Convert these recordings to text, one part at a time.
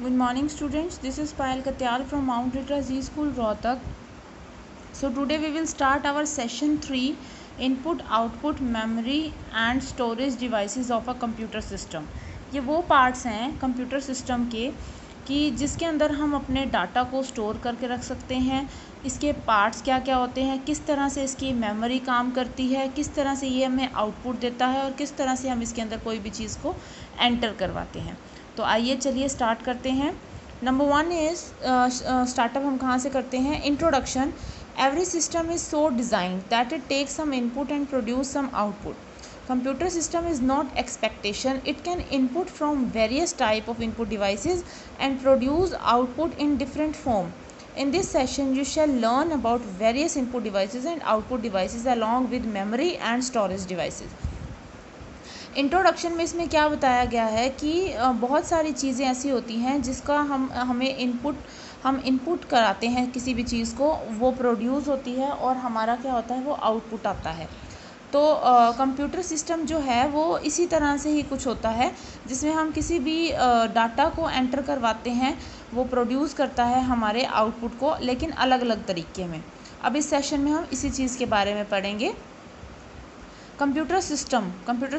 Good morning students, this is Payal Katyal from Mount Ritra Z School Rohtak. So today we will start our session 3, input output memory and storage devices of a computer system. ये वो parts हैं computer system के कि जिसके अंदर हम अपने data को स्टोर करके रख सकते हैं. इसके पार्ट्स क्या क्या होते हैं, किस तरह से इसकी मेमोरी काम करती है, किस तरह से ये हमें आउटपुट देता है और किस तरह से हम इसके अंदर कोई भी चीज़ को एंटर करवाते हैं. तो आइए चलिए स्टार्ट करते हैं. नंबर 1 इज़ स्टार्टअप हम कहाँ से करते हैं. Introduction. Every system is so designed that it takes some input and produce some output. Computer system is not expectation. It can input from various type of input devices and produce output in different form. In this session, you shall learn about various input devices and output devices along with memory and storage devices. Introduction में इसमें क्या बताया गया है कि बहुत सारी चीज़ें ऐसी होती हैं जिसका हमें इनपुट कराते हैं किसी भी चीज़ को, वो प्रोड्यूस होती है और हमारा क्या होता है, वो आउटपुट आता है. तो कंप्यूटर सिस्टम जो है वो इसी तरह से ही कुछ होता है जिसमें हम किसी भी डाटा को एंटर करवाते हैं, वो प्रोड्यूस करता है हमारे आउटपुट को, लेकिन अलग अलग तरीके में. अब इस सेशन में हम इसी चीज़ के बारे में पढ़ेंगे. कंप्यूटर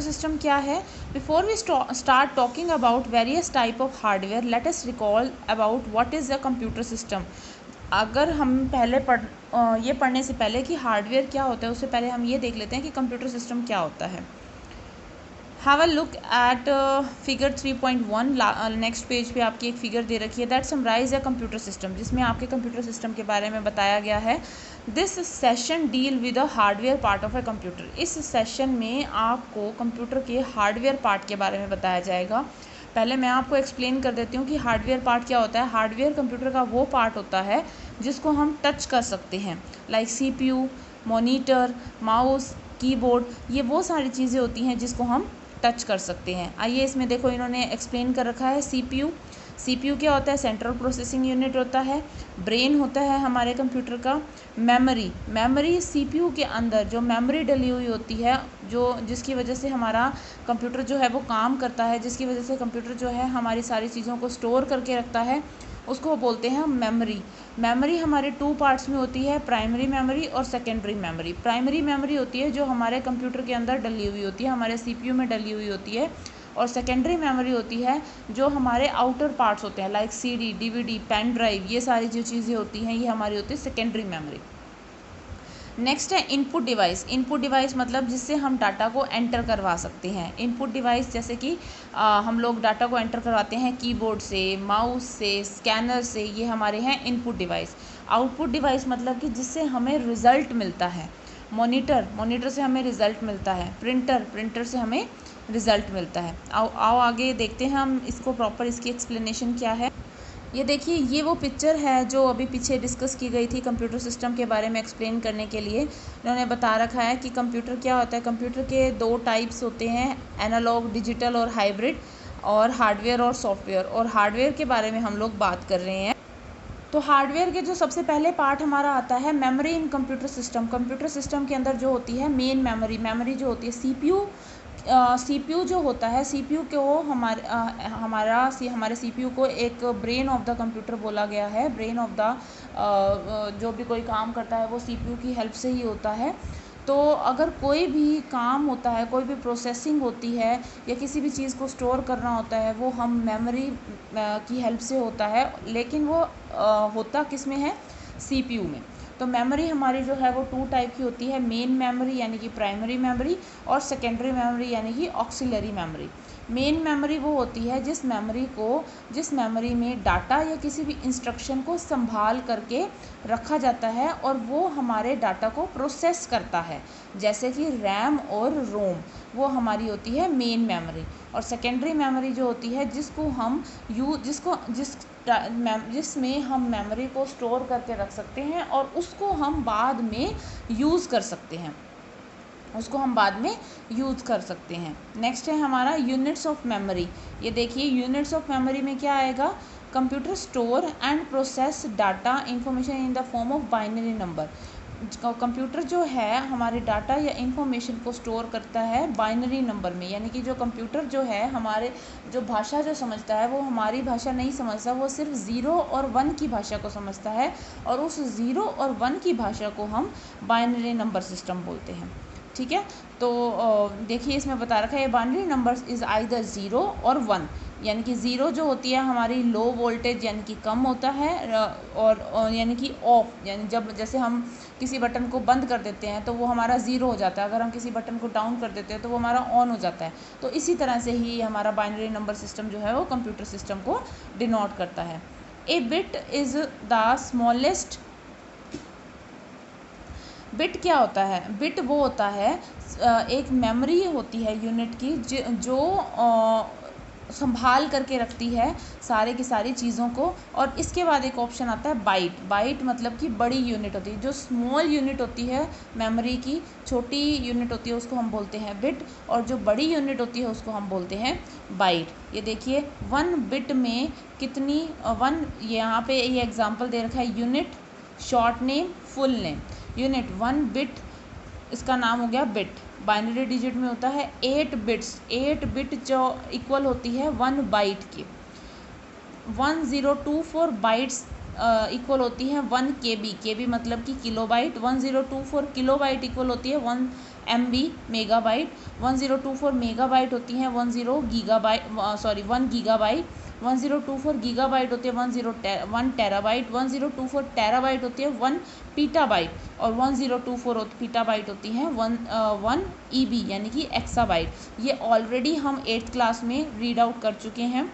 सिस्टम क्या है. Before we start talking about various type of hardware, let us recall about what is a computer system. अगर हम ये पढ़ने से पहले कि हार्डवेयर क्या होता है, उससे पहले हम ये देख लेते हैं कि कंप्यूटर सिस्टम क्या होता है. Have a look at figure 3.1. Next page पे आपकी एक फिगर दे रखी है, that summarise a computer system, जिसमें आपके कंप्यूटर सिस्टम के बारे में बताया गया है. This session deal with a hardware part of a computer. इस सेशन में आपको कंप्यूटर के हार्डवेयर पार्ट के बारे में बताया जाएगा. पहले मैं आपको एक्सप्लेन कर देती हूँ कि हार्डवेयर पार्ट क्या होता है. हार्डवेयर कंप्यूटर का वो पार्ट होता है जिसको हम टच कर सकते हैं, like CPU, monitor, mouse, keyboard. ये वो सारी चीज़ें होती हैं जिसको हम टच कर सकते हैं. आइए इसमें देखो, इन्होंने एक्सप्लेन कर रखा है. CPU क्या होता है, सेंट्रल प्रोसेसिंग यूनिट होता है. ब्रेन होता है हमारे कंप्यूटर का. मेमोरी CPU के अंदर जो मेमोरी डली हुई होती है, जिसकी वजह से हमारा कंप्यूटर जो है वो काम करता है, जिसकी वजह से कंप्यूटर जो है हमारी सारी चीज़ों को स्टोर करके रखता है, उसको बोलते हैं मेमोरी हमारे 2 पार्ट्स में होती है, प्राइमरी मेमोरी और सेकेंडरी मेमोरी. प्राइमरी मेमोरी होती है जो हमारे कंप्यूटर के अंदर डली हुई होती है, हमारे CPU में डली हुई होती है. और सेकेंडरी मेमोरी होती है जो हमारे आउटर पार्ट्स होते हैं, like CD, DVD, pen drive. ये सारी जो चीज़ें होती हैं ये हमारी होती है सेकेंडरी मेमोरी. नेक्स्ट है इनपुट डिवाइस मतलब जिससे हम डाटा को एंटर करवा सकते हैं. इनपुट डिवाइस जैसे कि हम लोग डाटा को एंटर करवाते हैं कीबोर्ड से, माउस से, स्कैनर से, ये हमारे हैं इनपुट डिवाइस. आउटपुट डिवाइस मतलब कि जिससे हमें रिज़ल्ट मिलता है. मॉनिटर से हमें रिज़ल्ट मिलता है. प्रिंटर से हमें रिज़ल्ट मिलता है. आओ आगे देखते हैं हम इसको प्रॉपर, इसकी एक्सप्लेनेशन क्या है. ये देखिए, ये वो पिक्चर है जो अभी पीछे डिस्कस की गई थी कंप्यूटर सिस्टम के बारे में एक्सप्लेन करने के लिए. इन्होंने बता रखा है कि कंप्यूटर क्या होता है. कंप्यूटर के 2 टाइप्स होते हैं, एनालॉग, डिजिटल और हाइब्रिड, और हार्डवेयर और सॉफ्टवेयर. और हार्डवेयर के बारे में हम लोग बात कर रहे हैं. तो हार्डवेयर के जो सबसे पहले पार्ट हमारा आता है memory in computer system. Computer system के अंदर जो होती है मेन मेमोरी जो होती है CPU जो होता है, CPU को हमारे CPU को एक ब्रेन ऑफ द कंप्यूटर बोला गया है. ब्रेन ऑफ द जो भी कोई काम करता है वो CPU की हेल्प से ही होता है. तो अगर कोई भी काम होता है, कोई भी प्रोसेसिंग होती है या किसी भी चीज़ को स्टोर करना होता है, वो हम मेमोरी की हेल्प से होता है, लेकिन वो होता किस में है, CPU में. तो मेमोरी हमारी जो है वो 2 टाइप की होती है, मेन मेमोरी यानी कि प्राइमरी मेमोरी, और सेकेंडरी मेमोरी यानी कि ऑक्सिलरी मेमोरी. मेन मेमोरी वो होती है जिस मेमोरी में डाटा या किसी भी इंस्ट्रक्शन को संभाल करके रखा जाता है और वो हमारे डाटा को प्रोसेस करता है, जैसे कि रैम और रोम, वो हमारी होती है मेन मेमोरी. और सेकेंडरी मेमोरी जो होती है जिसमें हम मेमोरी को स्टोर करके रख सकते हैं और उसको हम बाद में यूज़ कर सकते हैं. नेक्स्ट है हमारा यूनिट्स ऑफ मेमोरी. ये देखिए, यूनिट्स ऑफ मेमोरी में क्या आएगा, computer store and process data information in the form of binary number. Computer जो है हमारे डाटा या इंफॉर्मेशन को स्टोर करता है बाइनरी नंबर में, यानी कि जो कंप्यूटर जो है हमारे जो भाषा जो समझता है वो हमारी भाषा नहीं समझता, वो सिर्फ 0 और 1 की भाषा को समझता है, और उस 0 और 1 की भाषा को हम बाइनरी नंबर सिस्टम बोलते हैं। ठीक है, तो देखिए इसमें बता रखा है बाइनरी नंबर्स इज़ आइदर 0 और 1, यानी कि 0 जो होती है हमारी लो वोल्टेज यानी कि कम होता है, और यानी कि ऑफ, यानी जब जैसे हम किसी बटन को बंद कर देते हैं तो वो हमारा 0 हो जाता है, अगर हम किसी बटन को डाउन कर देते हैं तो वो हमारा ऑन हो जाता है। तो इसी तरह से ही हमारा बाइनरी नंबर सिस्टम जो है वो कंप्यूटर सिस्टम को डिनोट करता है। ए bit is the smallest. Bit क्या होता है? बिट वो होता है एक मेमोरी होती है यूनिट की जो संभाल करके रखती है सारे की सारी चीज़ों को। और इसके बाद एक ऑप्शन आता है बाइट। बाइट मतलब कि बड़ी यूनिट होती है, जो स्मॉल यूनिट होती है मेमोरी की, छोटी यूनिट होती है उसको हम बोलते हैं बिट, और जो बड़ी यूनिट होती है उसको हम बोलते हैं बाइट। ये देखिए 1 बिट में कितनी 1, यहाँ पे ये एग्जांपल दे रखा है unit, short name, full name. Unit 1 bit, इसका नाम हो गया बिट। बाइनरी डिजिट में होता है 8 बिट्स, 8 बिट जो इक्वल होती है 1 बाइट की। 1024 बाइट्स इक्वल होती है 1 KB, KB मतलब कि किलोबाइट। 1024 किलोबाइट इक्वल होती है 1 MB मेगाबाइट। 1024 मेगाबाइट होती है 1 गीगाबाइट। 1024 गीगाबाइट होती है 1 टेराबाइट। 1024 टेराबाइट होती है 1 पीटाबाइट, और 1024 पीटाबाइट होती है 1 EB यानी कि एक्साबाइट। ये ऑलरेडी हम 8th क्लास में रीड आउट कर चुके हैं।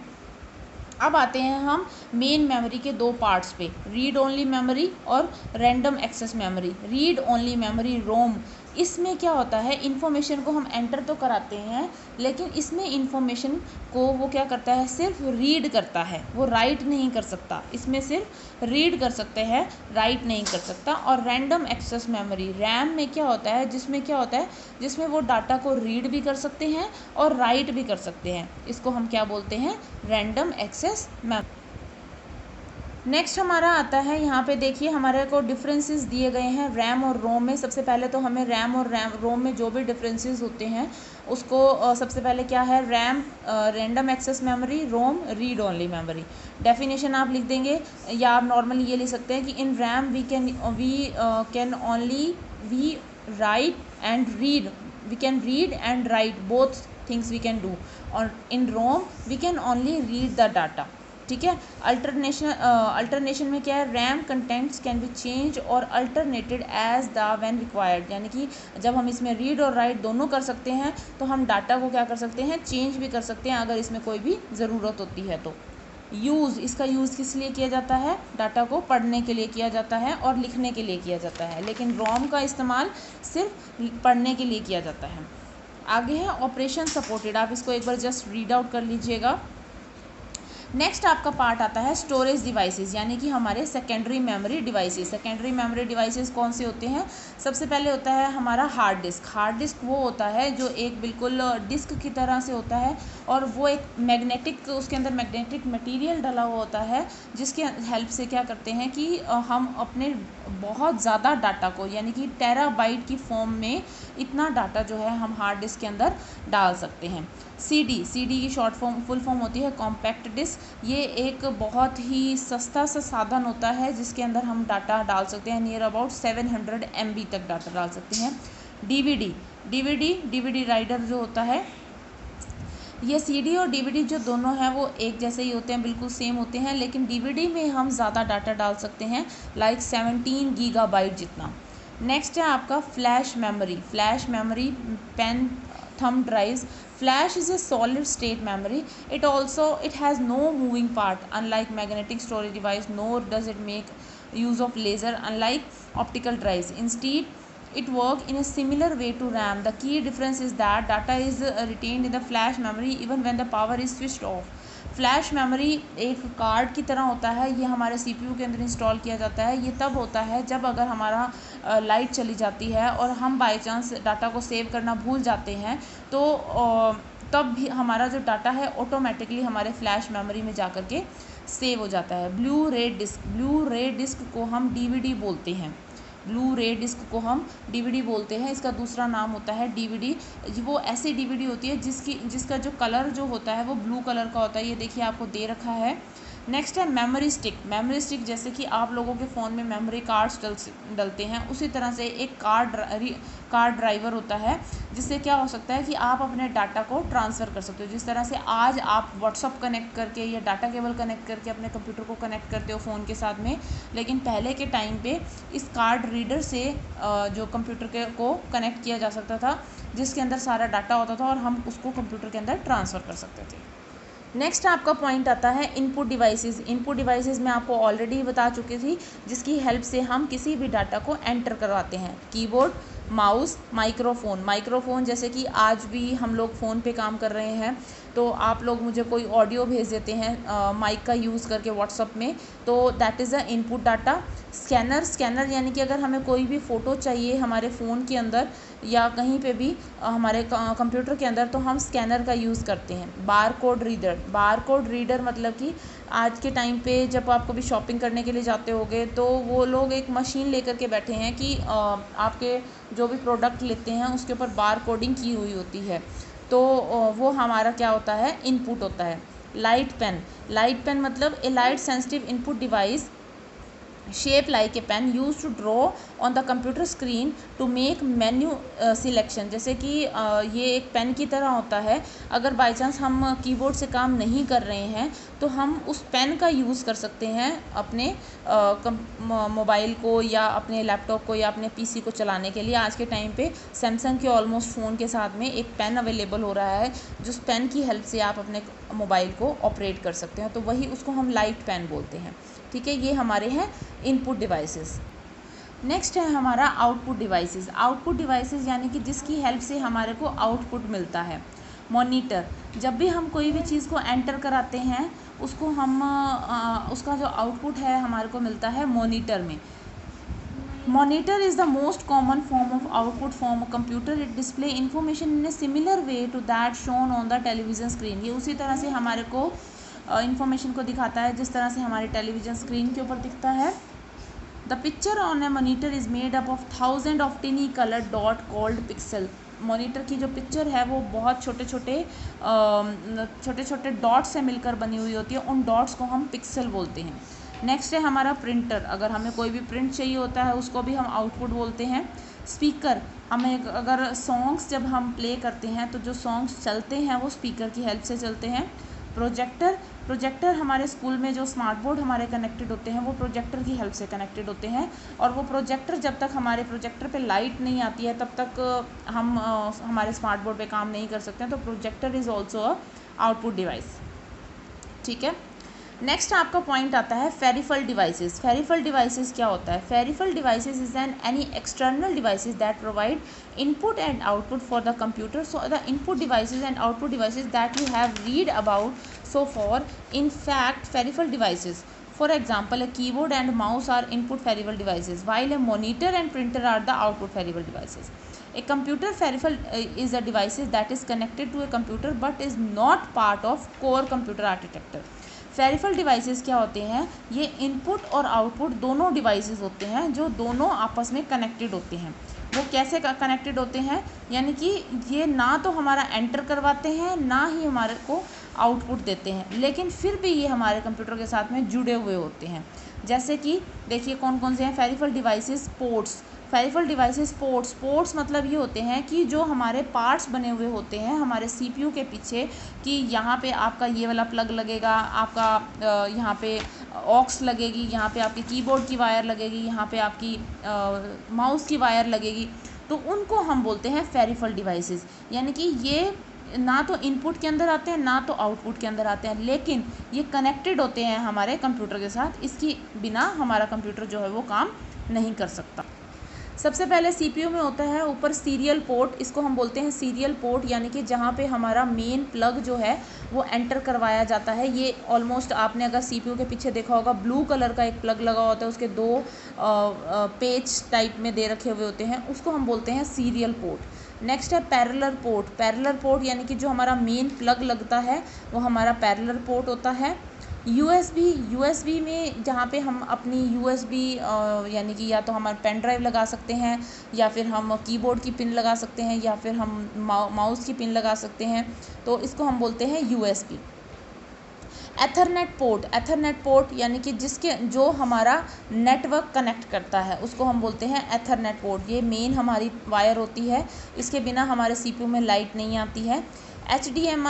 अब आते हैं हम मेन मेमोरी के दो पार्ट्स पे, रीड ओनली मेमोरी और random access memory. Read only memory ROM, इसमें क्या होता है इन्फॉर्मेशन को हम एंटर तो कराते हैं, लेकिन इसमें इन्फॉर्मेशन को वो क्या करता है, सिर्फ रीड करता है, वो राइट नहीं कर सकता। इसमें सिर्फ रीड कर सकते हैं, राइट नहीं कर सकता। और रैंडम एक्सेस मेमोरी, रैम में क्या होता है, जिसमें वो डाटा को रीड भी कर सकते हैं और राइट भी कर सकते हैं। इसको हम क्या बोलते हैं, रैंडम एक्सेस मेमोरी। नेक्स्ट हमारा आता है, यहाँ पे देखिए हमारे को डिफरेंसेस दिए गए हैं रैम और रोम में। सबसे पहले तो हमें रैम और रोम में जो भी डिफरेंसेस होते हैं उसको सबसे पहले क्या है, रैम रैंडम एक्सेस मेमोरी, रोम रीड ओनली मेमोरी। डेफिनेशन आप लिख देंगे, या आप नॉर्मली ये लिख सकते हैं कि in RAM we can only we write and read, we can read and write both things we can do, और in ROM we can only read the data. ठीक है। अल्टरनेशन में क्या है, RAM contents can be change और alternated as the when required, यानी कि जब हम इसमें रीड और राइट दोनों कर सकते हैं तो हम डाटा को क्या कर सकते हैं, चेंज भी कर सकते हैं अगर इसमें कोई भी ज़रूरत होती है तो। इसका यूज़ किस लिए किया जाता है, डाटा को पढ़ने के लिए किया जाता है और लिखने के लिए किया जाता है, लेकिन रोम का इस्तेमाल सिर्फ पढ़ने के लिए किया जाता है। आगे है ऑपरेशन सपोर्टेड, आप इसको एक बार जस्ट रीड आउट कर लीजिएगा। नेक्स्ट आपका पार्ट आता है स्टोरेज डिवाइसेस, यानी कि हमारे secondary memory devices. Secondary memory devices कौन से होते हैं, सबसे पहले होता है हमारा हार्ड डिस्क। हार्ड डिस्क वो होता है जो एक बिल्कुल डिस्क की तरह से होता है, और वो एक मैग्नेटिक, उसके अंदर मैग्नेटिक मटेरियल डला हुआ होता है, जिसके हेल्प से क्या करते हैं कि हम अपने बहुत ज़्यादा डाटा को, यानी कि टेराबाइट की फॉर्म में इतना डाटा जो है हम हार्ड डिस्क के अंदर डाल सकते हैं। सीडी की शॉर्ट फॉर्म फुल फॉर्म होती है कॉम्पैक्ट डिस्क। ये एक बहुत ही सस्ता सा साधन होता है जिसके अंदर हम डाटा डाल सकते हैं, नियर अबाउट 700 MB तक डाटा डाल सकते हैं। डीवीडी राइडर जो होता है, ये सीडी और डीवीडी जो दोनों हैं वो एक जैसे ही होते हैं, बिल्कुल सेम होते हैं, लेकिन डीवीडी में हम ज़्यादा डाटा डाल सकते हैं, लाइक 17 गीगाबाइट जितना। नेक्स्ट है आपका flash memory pen thumb drives. Flash is a solid state memory. It has no moving part, unlike magnetic storage device, nor does it make use of laser, unlike optical drives. Instead, it works in a similar way to RAM. The key difference is that data is retained in the flash memory even when the power is switched off. Flash memory एक card की तरह होता है, ये हमारे CPU के अंदर install किया जाता है। ये तब होता है जब अगर हमारा लाइट चली जाती है और हम बाय चांस डाटा को सेव करना भूल जाते हैं, तो तब भी हमारा जो डाटा है ऑटोमेटिकली हमारे फ्लैश मेमोरी में जा कर के सेव हो जाता है। ब्लू रे डिस्क को हम डीवीडी बोलते हैं। ब्लू रे डिस्क को हम डीवीडी बोलते हैं, इसका दूसरा नाम होता है डीवीडी। वो ऐसी डीवीडी होती है जिसका जो कलर जो होता है वो ब्लू कलर का होता है, ये देखिए आपको दे रखा है। नेक्स्ट है मेमोरी स्टिक। मेमोरी स्टिक जैसे कि आप लोगों के फ़ोन में मेमोरी कार्ड्स डलते हैं, उसी तरह से एक कार्ड ड्राइवर होता है, जिससे क्या हो सकता है कि आप अपने डाटा को ट्रांसफ़र कर सकते हो। जिस तरह से आज आप व्हाट्सअप कनेक्ट करके या डाटा केबल कनेक्ट करके अपने कंप्यूटर को कनेक्ट करते हो फ़ोन के साथ में, लेकिन पहले के टाइम पे इस कार्ड रीडर से जो कंप्यूटर को कनेक्ट किया जा सकता था, जिसके अंदर सारा डाटा होता था और हम उसको कंप्यूटर के अंदर ट्रांसफ़र कर सकते थे। नेक्स्ट आपका पॉइंट आता है इनपुट डिवाइसेस। इनपुट डिवाइसेस मैं आपको ऑलरेडी बता चुकी थी, जिसकी हेल्प से हम किसी भी डाटा को एंटर करवाते हैं। Keyboard, mouse, microphone. माइक्रोफ़ोन जैसे कि आज भी हम लोग फ़ोन पे काम कर रहे हैं, तो आप लोग मुझे कोई ऑडियो भेज देते हैं माइक का यूज़ करके व्हाट्सअप में, तो that is a input data. Scanner यानी कि अगर हमें कोई भी फ़ोटो चाहिए हमारे फ़ोन के अंदर या कहीं पे भी हमारे कंप्यूटर के अंदर, तो हम स्कैनर का यूज़ करते हैं। बार कोड रीडर मतलब कि आज के टाइम पे जब आप कभी शॉपिंग करने के लिए जाते होगे, तो वो लोग एक मशीन लेकर के बैठे हैं कि आपके जो भी प्रोडक्ट लेते हैं उसके ऊपर बार कोडिंग की हुई होती है, तो वो हमारा क्या होता है, इनपुट होता है। लाइट पेन मतलब a light sensitive input device shape like a pen used to draw on the computer screen to make menu selection। जैसे कि ये एक पेन की तरह होता है। अगर बाई चांस हम कीबोर्ड से काम नहीं कर रहे हैं, तो हम उस पेन का यूज़ कर सकते हैं अपने मोबाइल को या अपने लैपटॉप को या अपने पीसी को चलाने के लिए। आज के टाइम पे सैमसंग के ऑलमोस्ट फ़ोन के साथ में एक पेन अवेलेबल हो रहा है, जिस पेन की हेल्प से आप अपने मोबाइल को ऑपरेट कर सकते हैं, तो वही उसको हम लाइट पेन बोलते हैं। ठीक है, ये हमारे हैं इनपुट डिवाइसेस। नेक्स्ट है हमारा आउटपुट डिवाइसेस। आउटपुट डिवाइसेस यानी कि जिसकी हेल्प से हमारे को आउटपुट मिलता है। मॉनिटर, जब भी हम कोई भी चीज़ को एंटर कराते हैं, उसको हम उसका जो आउटपुट है हमारे को मिलता है मॉनिटर में। Monitor is the most common form of output from a computer. It display information in a similar way to that shown on the television screen. ये उसी तरह से हमारे को इंफॉर्मेशन को दिखाता है जिस तरह से हमारे टेलीविज़न स्क्रीन के ऊपर दिखता है। The picture on A monitor is made up of 1000 of टिनी colour dot called pixel. Monitor की जो पिक्चर है वो बहुत छोटे छोटे डॉट्स से मिलकर बनी हुई होती है, उन डॉट्स को हम पिक्सल बोलते हैं। नेक्स्ट है हमारा प्रिंटर। अगर हमें कोई भी प्रिंट चाहिए होता है उसको भी हम आउटपुट बोलते हैं। स्पीकर, हमें अगर सॉन्ग्स जब हम प्ले करते हैं तो जो सॉन्ग्स चलते हैं वो स्पीकर की हेल्प से चलते हैं। प्रोजेक्टर हमारे स्कूल में जो स्मार्ट बोर्ड हमारे कनेक्टेड होते हैं वो प्रोजेक्टर की हेल्प से कनेक्टेड होते हैं, और वो प्रोजेक्टर जब तक हमारे प्रोजेक्टर पे लाइट नहीं आती है तब तक हम हमारे स्मार्ट बोर्ड पे काम नहीं कर सकते हैं, तो projector is also a output device. ठीक है, नेक्स्ट आपका पॉइंट आता है फेरिफल डिवाइसेस। फेरिफल डिवाइसेस क्या होता है? Peripheral devices is any external devices that provide input and output for the computer. So the input devices and output devices that you have read about so far, in fact peripheral devices. For example, a keyboard and mouse are input peripheral devices, while a monitor and printer are the output peripheral devices. A computer peripheral is a device that is connected to a computer but is not part of core computer architecture. Peripheral devices क्या होते हैं? ये input और output दोनों devices होते हैं जो दोनों आपस में कनेक्टेड होते हैं। वो कैसे कनेक्टेड होते हैं? यानी कि ये ना तो हमारा एंटर करवाते हैं, ना ही हमारे को आउटपुट देते हैं, लेकिन फिर भी ये हमारे कंप्यूटर के साथ में जुड़े हुए होते हैं। जैसे कि देखिए कौन कौन से हैं peripheral devices. Peripheral devices ports मतलब ये होते हैं कि जो हमारे पार्ट्स बने हुए होते हैं हमारे सीपीयू के पीछे, कि यहाँ पे आपका ये वाला प्लग लगेगा, आपका यहाँ पे ऑक्स लगेगी, यहाँ पे आपकी कीबोर्ड की वायर लगेगी, यहाँ पे आपकी माउस की वायर लगेगी, तो उनको हम बोलते हैं पेरिफेरल डिवाइसेस। यानी कि ये ना तो इनपुट के अंदर आते हैं ना तो आउटपुट के अंदर आते हैं, लेकिन ये कनेक्टेड होते हैं हमारे कंप्यूटर के साथ। इसकी बिना हमारा कंप्यूटर जो है वो काम नहीं कर सकता। सबसे पहले सीपीयू में होता है ऊपर सीरियल पोर्ट, इसको हम बोलते हैं सीरियल पोर्ट, यानी कि जहाँ पे हमारा मेन प्लग जो है वो एंटर करवाया जाता है। ये ऑलमोस्ट आपने अगर सीपीयू के पीछे देखा होगा ब्लू कलर का एक प्लग लगा होता है, उसके दो पेच टाइप में दे रखे हुए होते हैं, उसको हम बोलते हैं सीरियल पोर्ट। नेक्स्ट है पैरेलल पोर्ट। पैरेलल पोर्ट यानी कि जो हमारा मेन प्लग लगता है वो हमारा पैरेलल पोर्ट होता है। यूएसबी में जहाँ पे हम अपनी यूएसबी यानी कि या तो हमारा पेन ड्राइव लगा सकते हैं, या फिर हम कीबोर्ड की पिन लगा सकते हैं, या फिर हम माउस की पिन लगा सकते हैं, तो इसको हम बोलते हैं यूएसबी। एथरनेट पोर्ट यानी कि जिसके जो हमारा नेटवर्क कनेक्ट करता है उसको हम बोलते हैं एथरनेट पोर्ट। ये मेन हमारी वायर होती है, इसके बिना हमारे सीपीयू में लाइट नहीं आती है। एच डी एम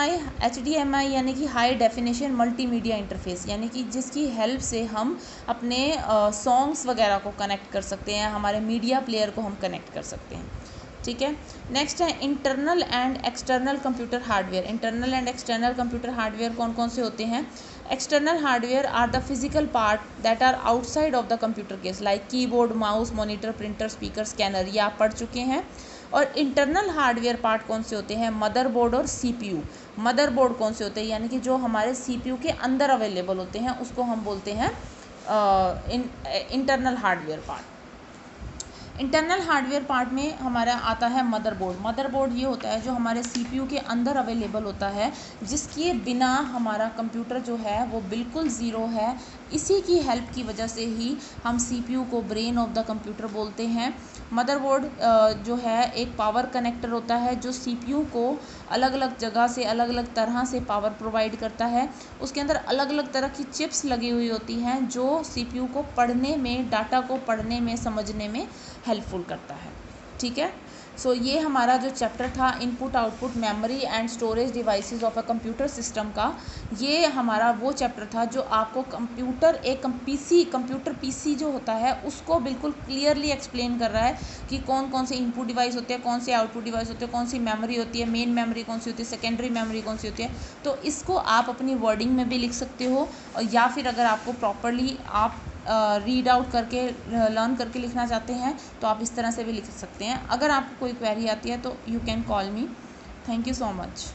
आई यानी कि हाई डेफिनेशन मल्टीमीडिया इंटरफेस, यानी कि जिसकी हेल्प से हम अपने सॉन्ग्स वगैरह को कनेक्ट कर सकते हैं, हमारे मीडिया प्लेयर को हम कनेक्ट कर सकते हैं। ठीक है, नेक्स्ट है internal and external computer hardware. Internal and external computer hardware कौन कौन से होते हैं? External hardware are the physical part that are outside of the computer case, like keyboard, mouse, monitor, printer, speaker, scanner, ये आप पढ़ चुके हैं। और इंटरनल हार्डवेयर पार्ट कौन से होते हैं? मदरबोर्ड और सीपीयू। मदरबोर्ड कौन से होते हैं? यानी कि जो हमारे सीपीयू के अंदर अवेलेबल होते हैं उसको हम बोलते हैं internal hardware part. Internal hardware part में हमारा आता है मदरबोर्ड। मदरबोर्ड ये होता है जो हमारे सीपीयू के अंदर अवेलेबल होता है, जिसके बिना हमारा कंप्यूटर जो है वो बिल्कुल ज़ीरो है। इसी की हेल्प की वजह से ही हम सीपीयू को ब्रेन ऑफ द कंप्यूटर बोलते हैं। मदरबोर्ड जो है एक पावर कनेक्टर होता है जो सीपीयू को अलग अलग जगह से अलग अलग तरह से पावर प्रोवाइड करता है। उसके अंदर अलग अलग तरह की चिप्स लगी हुई होती हैं जो सीपीयू को पढ़ने में, डाटा को पढ़ने में, समझने में हेल्पफुल करता है। ठीक है, सो ये हमारा जो चैप्टर था input output memory and storage devices of a computer system का, ये हमारा वो चैप्टर था जो आपको कंप्यूटर पीसी जो होता है उसको बिल्कुल क्लियरली एक्सप्लेन कर रहा है कि कौन कौन से इनपुट डिवाइस होते हैं, कौन से आउटपुट डिवाइस होते हैं, कौन सी मेमोरी होती है, मेन मेमोरी कौन सी होती है, सेकेंडरी मेमोरी कौन सी होती है। तो इसको आप अपनी वर्डिंग में भी लिख सकते हो, या फिर अगर आपको प्रॉपरली आप रीड आउट करके लर्न करके लिखना चाहते हैं तो आप इस तरह से भी लिख सकते हैं। अगर आपको कोई क्वेरी आती है तो you can call me. Thank you so much.